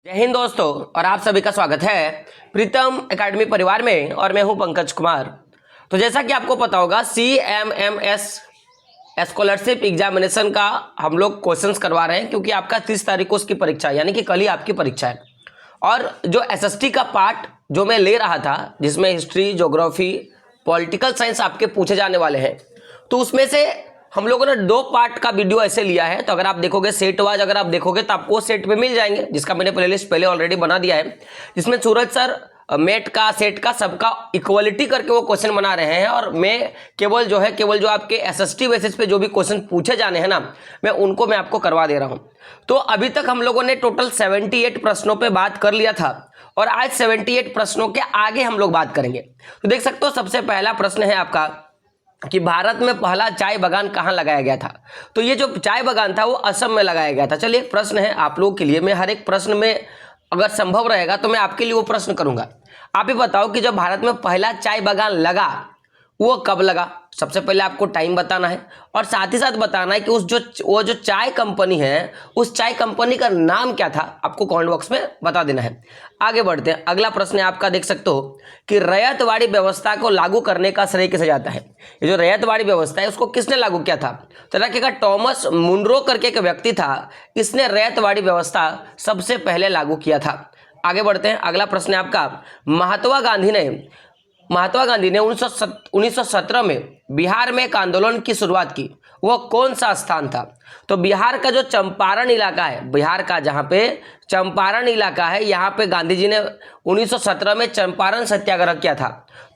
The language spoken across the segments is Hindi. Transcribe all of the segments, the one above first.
जय हिंद दोस्तों, और आप सभी का स्वागत है प्रीतम एकेडमी परिवार में। और मैं हूं पंकज कुमार। तो जैसा कि आपको पता होगा, CMMS स्कॉलरशिप एग्जामिनेशन का हम लोग क्वेश्चंस करवा रहे हैं, क्योंकि आपका 30 तारीख को उसकी परीक्षा है, यानी कि कल ही आपकी परीक्षा है। और जो SST का पार्ट जो मैं ले रहा था, जिसमें हिस्ट्री, ज्योग्राफी, पॉलिटिकल साइंस आपके पूछे जाने वाले हैं, तो उसमें से हम लोगों ने 2 पार्ट का वीडियो ऐसे लिया है। तो अगर आप देखोगे सेट वाइज, अगर आप देखोगे तो आपको सेट पे मिल जाएंगे, जिसका मैंने प्लेलिस्ट पहले ऑलरेडी बना दिया है, जिसमें सूरज सर मेट का, सेट का, सबका इक्वलिटी करके वो क्वेश्चन बना रहे हैं। और मैं केवल जो आपके SST बेसिस पे जो भी क्वेश्चन पूछे जाने हैं ना, मैं आपको करवा दे रहा हूं। तो अभी तक हम लोगों ने टोटल 78 प्रश्नों पे बात कर लिया था, और आज 78 प्रश्नों के आगे हम लोग बात करेंगे। तो देख सकते हो, सबसे पहला प्रश्न है आपका कि भारत में पहला चाय बागान कहाँ लगाया गया था। तो ये जो चाय बागान था वो असम में लगाया गया था। चलिए, एक प्रश्न है आप लोगों के लिए। मैं हर एक प्रश्न में अगर संभव रहेगा तो मैं आपके लिए वो प्रश्न करूंगा। आप ही बताओ कि जब भारत में पहला चाय बागान लगा वो कब लगा। सबसे पहले आपको टाइम बताना है, और साथ ही साथ बताना है कि वो जो चाय कंपनी है, उस चाय कंपनी का नाम क्या था, आपको कमेंट बॉक्स में बता देना है। आगे बढ़ते हैं। अगला प्रश्न है आपका, देख सकते हो कि रैयतवाड़ी व्यवस्था को लागू करने का श्रेय किसे जाता है। ये जो रैयतवाड़ी व्यवस्था है उसको किसने लागू किया था। तो रखिएगा, टॉमस मुनरो करके एक व्यक्ति था, इसने रैयतवाड़ी व्यवस्था सबसे पहले लागू किया था। आगे बढ़ते हैं। अगला प्रश्न है आपका, महात्मा गांधी ने 1917 में बिहार में एक आंदोलन की शुरुआत की, वह कौन सा स्थान था। तो बिहार का जो चंपारण इलाका है, बिहार का जहां पे चंपारण इलाका है, यहां पे गांधी जी ने 1917 में चंपारण सत्याग्रह किया था।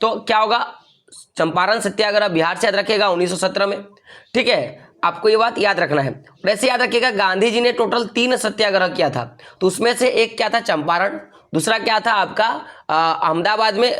तो क्या होगा, चंपारण सत्याग्रह बिहार से याद रखिएगा 1917 में। ठीक है, आपको ये बात याद रखना है। और ऐसे याद रखिएगा, गांधी जी ने टोटल 3 सत्याग्रह किया था। तो उसमें से एक क्या था, चंपारण, दूसरा क्या था आपका अहमदाबाद में,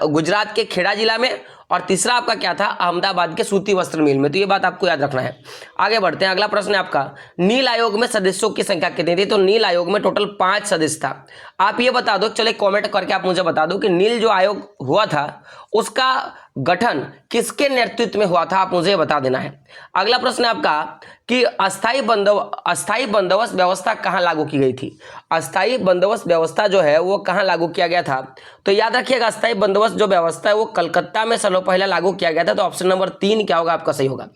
गुजरात के खेड़ा जिला में, और तीसरा आपका क्या था, अहमदाबाद के सूती वस्त्र मिल में। तो ये बात आपको याद रखना है। आगे बढ़ते हैं। अगला प्रश्न है आपका, नील आयोग में सदस्यों की संख्या कितनी थी। तो नील आयोग में टोटल 5 सदस्य था। आप ये बता दो, चले कमेंट करके आप मुझे बता दो कि नील जो आयोग हुआ था उसका गठन किसके नेतृत्व में हुआ था, आप मुझे बता देना है। अगला प्रश्न है आपका कि अस्थाई बंदोबस्त व्यवस्था कहां लागू की गई थी। अस्थाई बंदोबस्त व्यवस्था जो है वो कहां लागू किया गया था। तो याद रखिएगा, अस्थाई बंदोबस्त जो व्यवस्था है वो कलकत्ता में सर्वपहले लागू किया गया था। तो ऑप्शन नंबर 3 क्या होगा आपका सही होगा।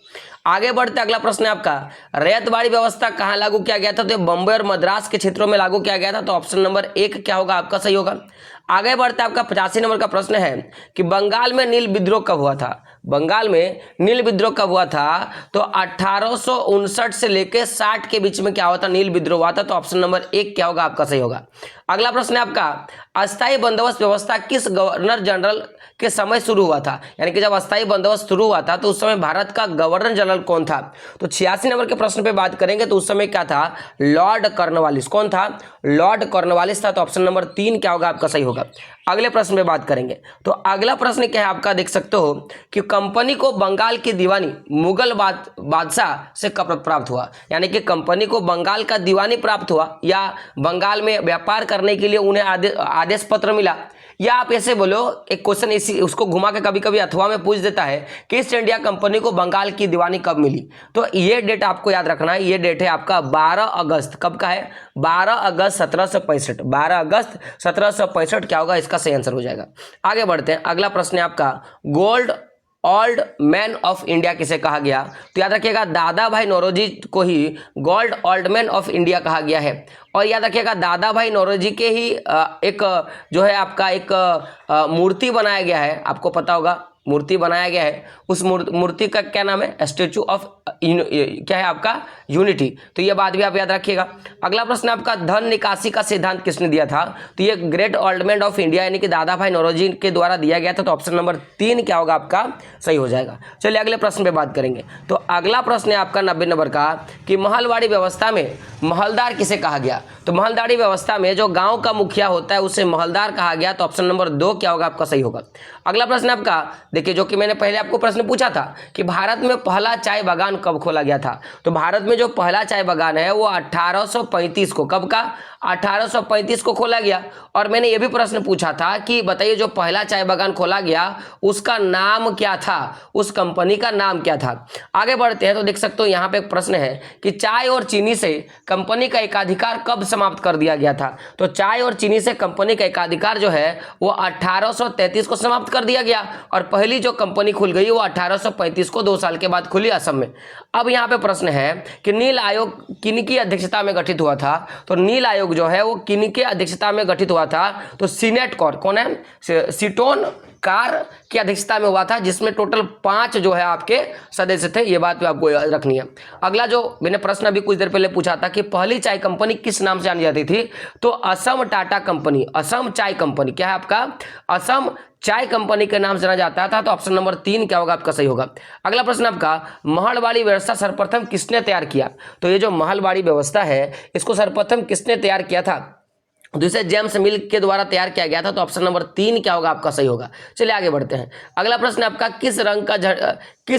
आगे बढ़ते, अगला प्रश्न है आपका, रैयतवाड़ी व्यवस्था कहां लागू किया गया था। तो बंबई और मद्रास के क्षेत्रों में लागू किया गया था। तो ऑप्शन नंबर 1 क्या होगा आपका सही होगा। आगे बढ़ते, आपका 85 नंबर का प्रश्न है कि बंगाल में नील विद्रोह कब हुआ था। बंगाल में नील विद्रोह कब हुआ था। तो 1859 से लेकर 60 के बीच में क्या हुआ था, नील विद्रोह हुआ था। तो ऑप्शन नंबर 1 क्या होगा आपका सही होगा। अगला प्रश्न है आपका, अस्थायी बंदोबस्त व्यवस्था किस गवर्नर जनरल के समय शुरू हुआ था। यानी कि जब अस्थायी बंदोबस्त शुरू हुआ था तो उस समय भारत का गवर्नर जनरल कौन था। तो 86 नंबर के प्रश्न पे बात करेंगे तो उस समय क्या था, लॉर्ड कॉर्नवालिस। कौन था, लॉर्ड कॉर्नवालिस था। तो ऑप्शन नंबर 3 क्या होगा आपका सही होगा। अगले प्रश्न पे बात करेंगे। तो अगला प्रश्न क्या है आपका, देख सकते हो कि कंपनी को बंगाल की दीवानी मुगल बादशाह से कब प्राप्त हुआ। यानी कि कंपनी को बंगाल का दीवानी प्राप्त हुआ, या बंगाल में व्यापार करने के लिए उन्हें आदेश पत्र मिला, या आप ऐसे बोलो, एक क्वेश्चन इसी उसको घुमा के कभी कभी अथवा में पूछ देता है कि ईस्ट इंडिया कंपनी को बंगाल की दीवानी कब मिली। तो ये डेट आपको याद रखना है। ये डेट है आपका 12 अगस्त। कब का है, 12 अगस्त 1765। 12 अगस्त 1765 क्या होगा, इसका सही आंसर हो जाएगा। आगे बढ़ते हैं। अगला प्रश्न है आपका, gold old man of India किसे कहा गया। तो याद रखिएगा, दादा भाई नौरोजी को ही gold old man of India कहा गया है। और याद रखिएगा, दादा भाई नौरोजी के ही एक जो है आपका एक मूर्ति बनाया गया है, आपको पता होगा मूर्ति बनाया गया है। उस मूर्ति का क्या नाम है, स्टैचू ऑफ क्या है आपका, यूनिटी। तो ये बात भी आप याद रखिएगा। अगला प्रश्न आपका, धन निकासी का सिद्धांत किसने दिया था। तो ये great old man of India यानी कि दादा भाई नौरोजी के द्वारा दिया गया था। तो ऑप्शन नंबर 3 क्या होगा आपका सही हो जाएगा। चलिए अगले प्रश्न पे बात करेंगे। तो अगला प्रश्न है आपका 90 नंबर का कि महलवाड़ी व्यवस्था में महलदार किसे कहा गया। तो महलदारी व्यवस्था में जो गांव का मुखिया होता है उसे महलदार कहा गया। तो ऑप्शन नंबर 2 क्या होगा आपका सही होगा। अगला प्रश्न आपका देखिए, जो कि मैंने पहले आपको प्रश्न पूछा था कि भारत में पहला चाय बागान कब खोला गया था। तो भारत में जो पहला चाय बागान है वो 1835 को, कब का, 1835 को खोला गया। और मैंने ये भी प्रश्न पूछा था कि बताइए जो पहला चाय बागान खोला गया उसका नाम क्या था, उस कंपनी का नाम क्या था। आगे बढ़ते हैं तो देख सकते हो यहाँ पे एक प्रश्न है कि चाय और चीनी से कंपनी का एकाधिकार कब समाप्त कर दिया गया था। तो चाय और चीनी से कंपनी का एकाधिकार जो है वो 1833 को समाप्त कर दिया गया और पहली जो कंपनी खुल गई वो 1835 को 2 साल के बाद खुली असम में। अब यहाँ पे प्रश्न है कि नील आयोग किनकी अध्यक्षता में गठित हुआ था। तो नील आयोग जो है वो किनके अध्यक्षता में गठित हुआ था। तो सीनेट कौन है, सीटोन कार की अध्यक्षता में हुआ था, जिसमें टोटल 5 जो है आपके सदस्य थे। ये बात भी आपको याद रखनी है। अगला जो मैंने प्रश्न अभी कुछ देर पहले पूछा था कि पहली चाय कंपनी किस नाम से जानी जाती थी। तो असम टाटा कंपनी, असम चाय कंपनी क्या है आपका, असम चाय कंपनी के नाम से जाना जाता था। तो ऑप्शन नंबर 3 क्या होगा आपका सही होगा। अगला प्रश्न आपका महलवाड़ी व्यवस्था सर्वप्रथम किसने तैयार किया। तो ये जो महलवाड़ी व्यवस्था है इसको सर्वप्रथम किसने तैयार किया था। दूसरे जेम्स मिल के द्वारा तैयार किया गया था। तो ऑप्शन नंबर 3 क्या होगा आपका सही होगा। चलिए आगे बढ़ते हैं। अगला प्रश्न आपका किस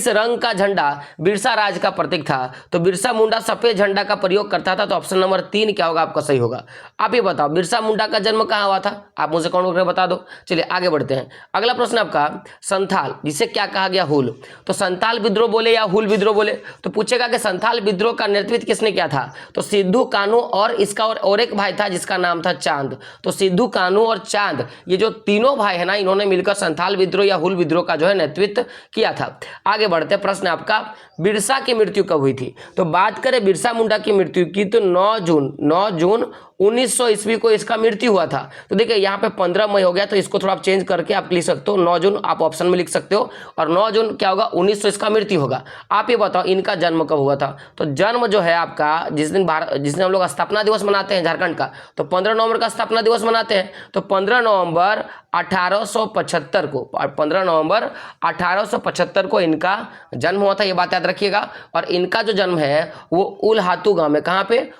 रंग का झंडा बिरसा राज का प्रतीक था। तो बिरसा मुंडा सफेद झंडा का प्रयोग करता था। तो ऑप्शन नंबर 3 क्या होगा आपका सही होगा। आप ये बताओ बिरसा मुंडा का जन्म कहाँ हुआ था, आप मुझे कमेंट करके बता दो। चलिए आगे बढ़ते हैं। अगला प्रश्न आपका संथाल, जिसे क्या कहा गया, हुल। तो संथाल विद्रोह बोले या हुल विद्रोह बोले। तो पूछेगा कि संथाल विद्रोह का नेतृत्व किसने किया था। तो सिद्धू कान्हू और इसका और एक भाई था जिसका नाम था चांद। तो सिद्धू कान्हू और चांद ये जो तीनों भाई है ना, इन्होंने मिलकर संथाल विद्रोह या हुल विद्रोह का जो है नेतृत्व किया था। आगे बढ़ते हैं। प्रश्न आपका बिरसा की मृत्यु कब हुई थी। तो बात करें बिरसा मुंडा की मृत्यु की तो 9 जून 1900 ईस्वी को इसका मृत्यु हुआ था। तो देखिए यहाँ पे 15 मई हो गया, तो इसको थोड़ा आप चेंज करके आप लिख सकते हो 9 जून, आप ऑप्शन में लिख सकते हो। और 9 जून क्या होगा 1900 इसका मृत्यु होगा। आप ये बताओ इनका जन्म कब हुआ था। तो जन्म जो है आपका जिस दिन हम लोग स्थापना दिवस मनाते हैं झारखंड का, तो 15 नवंबर का स्थापना दिवस मनाते हैं। तो 15 नवंबर 1875 को, 15 नवंबर 1875 को इनका जन्म हुआ था। ये बात याद रखिएगा। और इनका जो जन्म है वो उलहातू गांव में, कहाँ पे,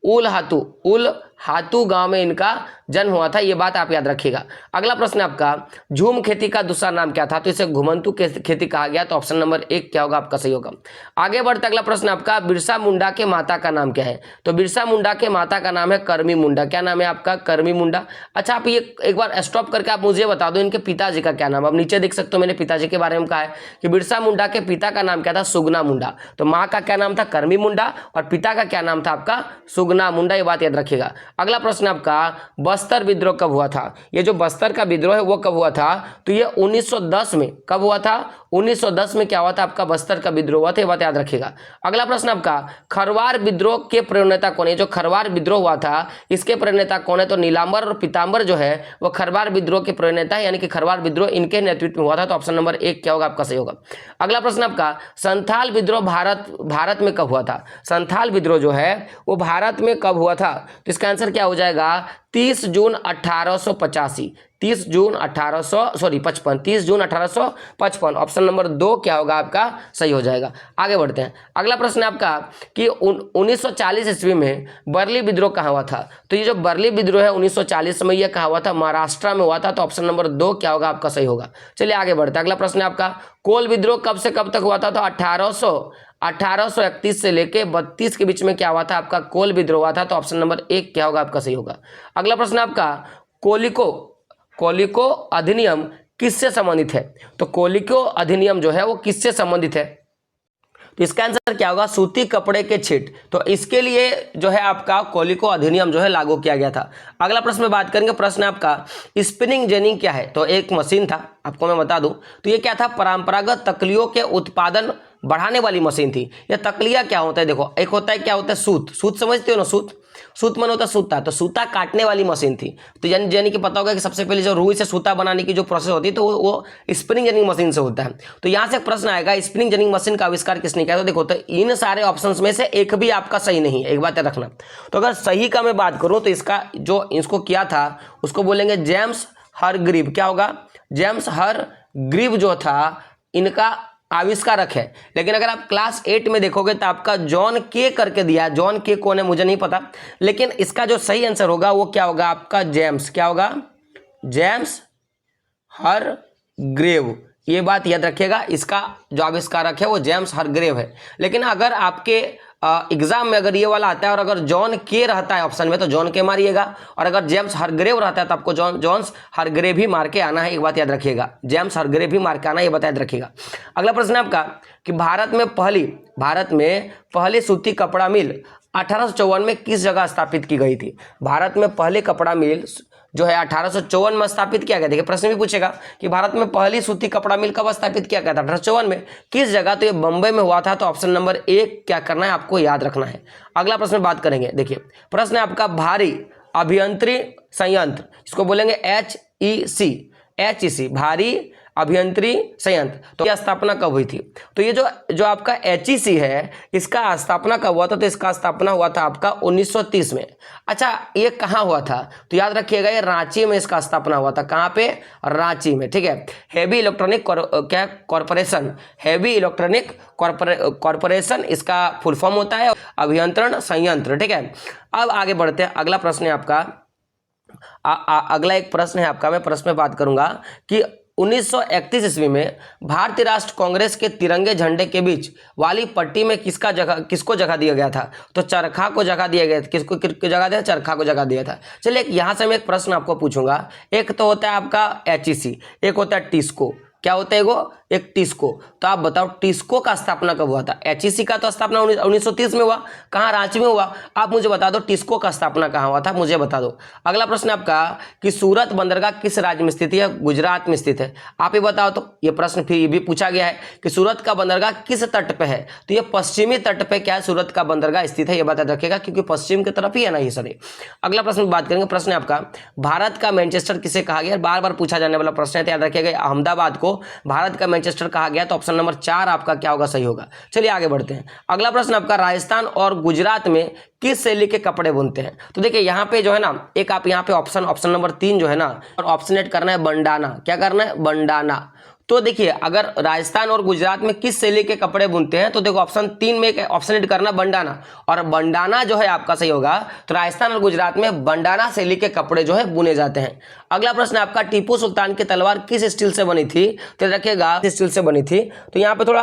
उलहातू गांव में इनका जन्म हुआ था। ये बात आप याद रखिएगा। अगला प्रश्न आपका झूम खेती का दूसरा नाम क्या था। तो इसे घुमंतू खेती कहा गया। तो ऑप्शन नंबर 1 क्या होगा आपका सही होगा। आगे बढ़ते अगला प्रश्न आपका बिरसा मुंडा के माता का नाम क्या है। तो बिरसा मुंडा के माता का नाम है करमी मुंडा। क्या नाम है आपका, करमी मुंडा। अच्छा आप ये एक बार स्टॉप करके आप मुझे बता दो इनके पिताजी का क्या नाम। अब नीचे देख सकते हो मैंने पिताजी के बारे में कहा है कि बिरसा मुंडा के पिता का नाम क्या था, सुगना मुंडा। तो माँ का क्या नाम था, करमी मुंडा, और पिता का क्या नाम था आपका, सुगना मुंडा। ये बात याद रखिएगा। अगला प्रश्न आपका बस्तर विद्रोह कब हुआ था। ये जो बस्तर का विद्रोह है वो कब हुआ था। तो ये 1910 में कब हुआ था, 1910 में क्या हुआ था आपका बस्तर का विद्रोह हुआ था। ये बात याद रखिएगा। अगला प्रश्न आपका खरवार विद्रोह के प्रेरणेता कौन है। जो खरवार विद्रोह हुआ था इसके प्रेरणेता कौन है। तो नीलांबर और पीतांबर जो है वो खरवार विद्रोह के प्रेरणेता है, यानी कि खरवार विद्रोह इनके नेतृत्व में हुआ था। तो ऑप्शन नंबर 1 क्या होगा आपका सही होगा। अगला प्रश्न आपका संथाल विद्रोह भारत में कब हुआ था। संथाल विद्रोह जो है वो भारत में कब हुआ था। तो इसका आंसर क्या हो जाएगा 30 जून 1885, 30 जून 1855। ऑप्शन नंबर 2 क्या होगा आपका सही हो जाएगा। आगे बढ़ते हैं। अगला प्रश्न आपका कि 1940 ईस्वी में बर्ली विद्रोह कहाँ हुआ था। तो ये जो बर्ली विद्रोह है 1940 में ये कहाँ हुआ था, महाराष्ट्र में हुआ था। तो ऑप्शन नंबर 2 क्या होगा आपका सही होगा। चलिए आगे बढ़ते हैं। अगला प्रश्न आपका कोल विद्रोह कब से कब तक हुआ था। तो 1831 से लेके 32 के बीच में क्या हुआ था आपका कोल विद्रोह हुआ था। तो ऑप्शन नंबर 1 क्या होगा आपका सही होगा। अगला प्रश्न आपका कोलिको अधिनियम किससे संबंधित है। तो कोलिको अधिनियम जो है वो किससे संबंधित है। तो इसका आंसर क्या होगा सूती कपड़े के छीट। तो इसके लिए जो है आपका कोलिको अधिनियम जो है लागू किया गया था। अगला प्रश्न में बात करेंगे। प्रश्न आपका स्पिनिंग जेनी क्या है। तो एक मशीन था, आपको मैं बता दूं तो ये क्या था, परंपरागत तकलियों के उत्पादन बढ़ाने वाली मशीन थी। यह तकलिया क्या होता है, देखो एक होता है क्या होता है सूत समझते हो ना, सूत मन होता है सूता, तो सूता काटने वाली मशीन थी। तो यानी कि पता होगा कि सबसे पहले जो रुई से सूता बनाने की जो प्रोसेस होती है तो वो स्पिनिंग जेनिंग मशीन से होता है। तो यहाँ से प्रश्न आएगा स्पिनिंग जेनिंग मशीन का आविष्कार किसने किया। तो देखो तो इन सारे ऑप्शंस में से एक भी आपका सही नहीं है, एक बात रखना। तो अगर सही का मैं बात करूँ तो इसको किया था उसको बोलेंगे जेम्स हरग्रीव। क्या होगा, जेम्स हरग्रीव जो था इनका आविष्कारक है। लेकिन अगर आप क्लास 8 में देखोगे तो आपका जॉन के करके दिया, जॉन के कौन है मुझे नहीं पता, लेकिन इसका जो सही आंसर होगा वो क्या होगा आपका जेम्स, क्या होगा जेम्स हरग्रीव। ये बात याद रखिएगा, इसका जो आविष्कारक है वो जेम्स हरग्रीव है। लेकिन अगर आपके एग्जाम में अगर ये वाला आता है और अगर जॉन के रहता है ऑप्शन में तो जॉन के मारिएगा, और अगर जेम्स हरग्रेव रहता है तो आपको जॉन्स हरग्रेव ही मार के आना है। एक बात याद रखिएगा, जेम्स हरग्रेव ही मार के आना है, ये बात याद रखिएगा। अगला प्रश्न है आपका कि भारत में पहली सूती कपड़ा मिल 1854 में किस जगह स्थापित की गई थी? भारत में पहले कपड़ा मिल जो है 1854 में स्थापित किया गया। देखिए प्रश्न भी पूछेगा कि भारत में पहली सूती कपड़ा मिल कब स्थापित किया गया था? 1854 में। किस जगह? तो ये बंबई में हुआ था। तो ऑप्शन नंबर 1 क्या करना है आपको याद रखना है। अगला प्रश्न बात करेंगे। देखिए प्रश्न है आपका भारी अभियंत्रण संयंत्र, इसको बोलेंगे HEC, भारी अभियंत्रण संयंत्र, तो यह स्थापना कब हुई थी? तो ये जो आपका HEC है इसका स्थापना कब हुआ था? तो इसका स्थापना हुआ था आपका 1930 में। अच्छा ये कहाँ हुआ था? तो याद रखिएगा ये रांची में इसका स्थापना हुआ था। कहाँ पे? रांची में, ठीक है। Heavy electronic corporation, heavy electronic corporation इसका फुल फॉर्म होता है, अभियंत्रण संयंत्र, ठीक है। अब आगे बढ़ते हैं। अगला प्रश्न है आपका अगला एक प्रश्न है आपका, मैं प्रश्न में बात करूंगा कि 1931 ईस्वी में भारतीय राष्ट्र कांग्रेस के तिरंगे झंडे के बीच वाली पट्टी में किसको जगह दिया गया था? तो चरखा को जगह दिया गया था। किसको जगह दिया? चरखा को जगह दिया था। चलिए यहाँ से मैं एक प्रश्न आपको पूछूंगा। एक तो होता है आपका HEC, एक होता है टिस्को। क्या होता है वो? एक टिस्को। तो आप बताओ टिस्को का स्थापना कब हुआ था? HEC का तो स्थापना 1930 में हुआ। कहाँ? रांची में हुआ। आप मुझे बता दो टिस्को का स्थापना कहाँ हुआ था, मुझे बता दो। अगला प्रश्न आपका कि सूरत बंदरगाह किस राज्य में स्थित है? गुजरात में स्थित है। आप ही बताओ। तो ये प्रश्न फिर भी पूछा गया है कि सूरत का बंदरगाह किस तट पे है? तो ये पश्चिमी तट पे क्या है? सूरत का बंदरगाह स्थित है। ये बात याद रखिएगा क्योंकि पश्चिम की तरफ ही है ना ये सर। अगला प्रश्न बात करेंगे। प्रश्न आपका भारत का मैनचेस्टर किसे कहा गया? बार बार पूछा जाने वाला प्रश्न है, तो याद रखिएगा अहमदाबाद को भारत का मैनचेस्टर कहा गया। तो ऑप्शन नंबर 4 आपका क्या होगा? सही होगा। चलिए आगे बढ़ते हैं। अगला प्रश्न आपका राजस्थान और गुजरात में किस शैली के कपड़े बुनते हैं? तो देखिए यहाँ पे जो है ना एक आप यहाँ पे ऑप्शन नंबर 3 जो है ना, और ऑप्शनेट करना है बंडाना। क्या करना है? बंडाना। तो देखिए अगर राजस्थान और गुजरात में किस शैली के कपड़े बुनते हैं तो देखो ऑप्शन 3 में एक ऑप्शनेट करना बंडाना, और बंडाना जो है आपका सही होगा। तो राजस्थान और गुजरात में बंडाना शैली के कपड़े जो है बुने जाते हैं। अगला प्रश्न आपका टीपू सुल्तान की तलवार किस स्टील से बनी थी? तो रखिएगा स्टील से बनी थी। तो यहाँ पे थोड़ा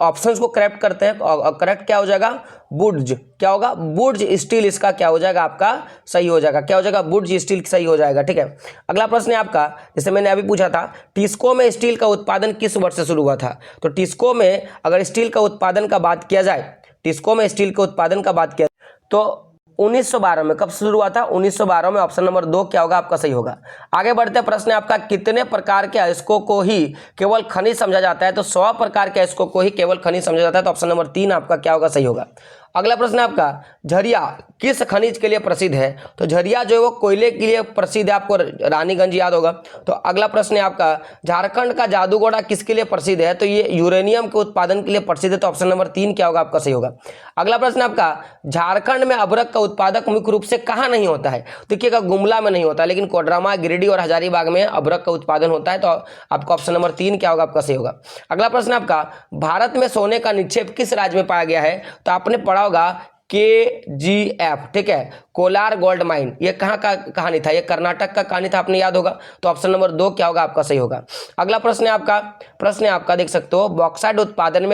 ऑप्शंस को करेक्ट करते हैं। करेक्ट क्या हो जाएगा? बुर्ज। क्या होगा? बुर्ज स्टील इसका क्या हो जाएगा? आपका सही हो जाएगा। क्या हो जाएगा? बुर्ज स्टील सही हो जाएगा, ठीक है। अगला प्रश्न है आपका, जैसे मैंने अभी पूछा था, टिस्को में स्टील का उत्पादन किस वर्ष से शुरू हुआ था? तो टिस्को में अगर स्टील का उत्पादन का बात किया जाए, टिस्को में स्टील के उत्पादन का बात किया तो 1912 में। कब शुरू हुआ था? 1912 में। ऑप्शन नंबर 2 क्या होगा? आपका सही होगा। आगे बढ़ते हैं। प्रश्न है आपका कितने प्रकार के अयस्कों को ही केवल खनिज समझा जाता है? तो 100 प्रकार के अयस्कों को ही केवल खनिज समझा जाता है। तो ऑप्शन नंबर 3 आपका क्या होगा? सही होगा। अगला प्रश्न है आपका झरिया किस खनिज के लिए प्रसिद्ध है? तो झरिया जो है वो कोयले के लिए प्रसिद्ध है। आपको रानीगंज याद होगा। तो अगला प्रश्न है आपका झारखंड का जादूगोड़ा किसके लिए प्रसिद्ध है? तो ये यूरेनियम के उत्पादन के लिए प्रसिद्ध है। तो ऑप्शन नंबर 3 क्या होगा? आपका सही होगा। अगला प्रश्न आपका झारखंड में अभ्रक का उत्पादक मुख्य रूप से कहाँ नहीं होता है? देखिएगा गुमला में नहीं होता, लेकिन कोडरमा, गिरिडीह और हजारीबाग में अभ्रक का उत्पादन होता है। तो आपका ऑप्शन नंबर 3 क्या होगा? आपका सही होगा। अगला प्रश्न आपका भारत में सोने का निक्षेप किस राज्य में पाया गया है? तो आपने पढ़ा होगा KGF, ठीक है, कोलार गोल्ड माइन। ये कहाँ का कहानी था? ये कर्नाटक का कहानी था, आपने याद होगा। तो ऑप्शन नंबर 2 क्या होगा? आपका सही होगा। अगला प्रश्न है आपका देख सकते हो बॉक्साइट उत्पादन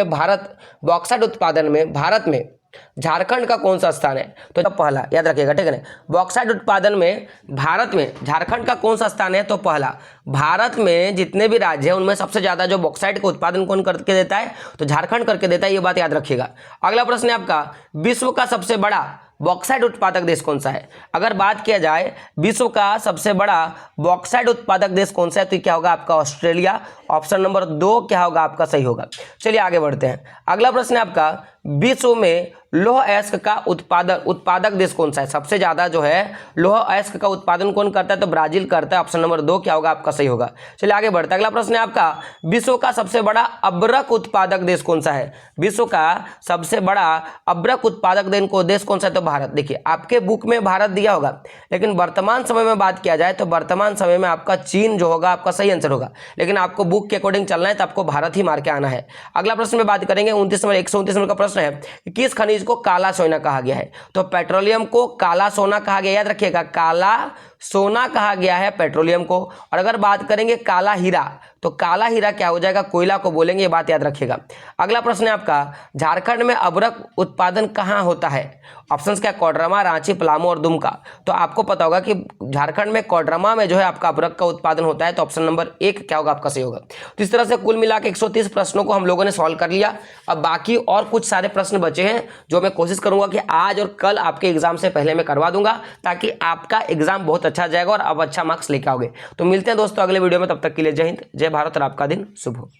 में भारत में झारखंड का कौन सा स्थान है? तो पहला, याद रखिएगा, ठीक है ना। बॉक्साइट उत्पादन में भारत में झारखंड का कौन सा स्थान है? तो पहला। भारत में जितने भी राज्य हैं उनमें सबसे ज्यादा जो बॉक्साइट का उत्पादन कौन करके देता है? तो झारखंड करके देता है। ये बात याद रखिएगा। अगला प्रश्न है आपका विश्व का सबसे बड़ा बॉक्साइट उत्पादक देश कौन सा है? अगर बात किया जाए विश्व का सबसे बड़ा बॉक्साइट उत्पादक देश कौन सा है? तो क्या होगा? आपका ऑस्ट्रेलिया। ऑप्शन नंबर 2 क्या होगा? आपका सही होगा। चलिए आगे बढ़ते हैं। अगला प्रश्न है आपका विश्व में लौह अयस्क का उत्पादक देश कौन सा है? सबसे ज्यादा जो है लौह अयस्क का उत्पादन कौन करता है? तो ब्राजील करता है। ऑप्शन नंबर 2 क्या होगा? आपका सही होगा। चलिए आगे बढ़ते हैं। अगला प्रश्न है आपका विश्व का सबसे बड़ा अभ्रक उत्पादक देश कौन सा है? विश्व का सबसे बड़ा अभ्रक उत्पादक देश कौन सा है? तो भारत। देखिए आपके बुक में भारत दिया होगा, लेकिन वर्तमान समय में बात किया जाए तो वर्तमान समय में आपका चीन जो होगा आपका सही आंसर होगा, लेकिन आपको बुक के अकॉर्डिंग चलना है तो आपको भारत ही मार के आना है। अगला प्रश्न में बात करेंगे 129 नंबर का प्रश्न है कि किस खनिज को काला सोना कहा गया है? तो पेट्रोलियम को काला सोना कहा गया। याद रखिएगा काला सोना कहा गया है पेट्रोलियम को। और अगर बात करेंगे काला हीरा, तो काला हीरा क्या हो जाएगा, कोयला को बोलेंगे, ये बात याद रखिएगा। अगला प्रश्न है आपका, झारखंड में अबरक उत्पादन कहाँ होता है? ऑप्शंस क्या, कोडरमा, रांची, पलामू और दुमका। तो आपको पता होगा कि झारखंड में कोडरमा में जो है आपका अबरक का उत्पादन होता है, तो ऑप्शन नंबर 1 क्या होगा आपका, सही होगा। तो इस तरह से कुल मिला के 130 प्रश्नों को हम लोगों ने सॉल्व कर लिया। अब बाकी और कुछ सारे प्रश्न बचे हैं जो मैं कोशिश करूंगा कि आज और कल आपके एग्जाम से पहले मैं करवा दूंगा, ताकि आपका एग्जाम बहुत अच्छा जाएगा और आप अच्छा मार्क्स लेकर आओगे। तो मिलते हैं दोस्तों अगले वीडियो में, तब तक के लिए जय हिंद, जय भारत और आपका दिन शुभ हो।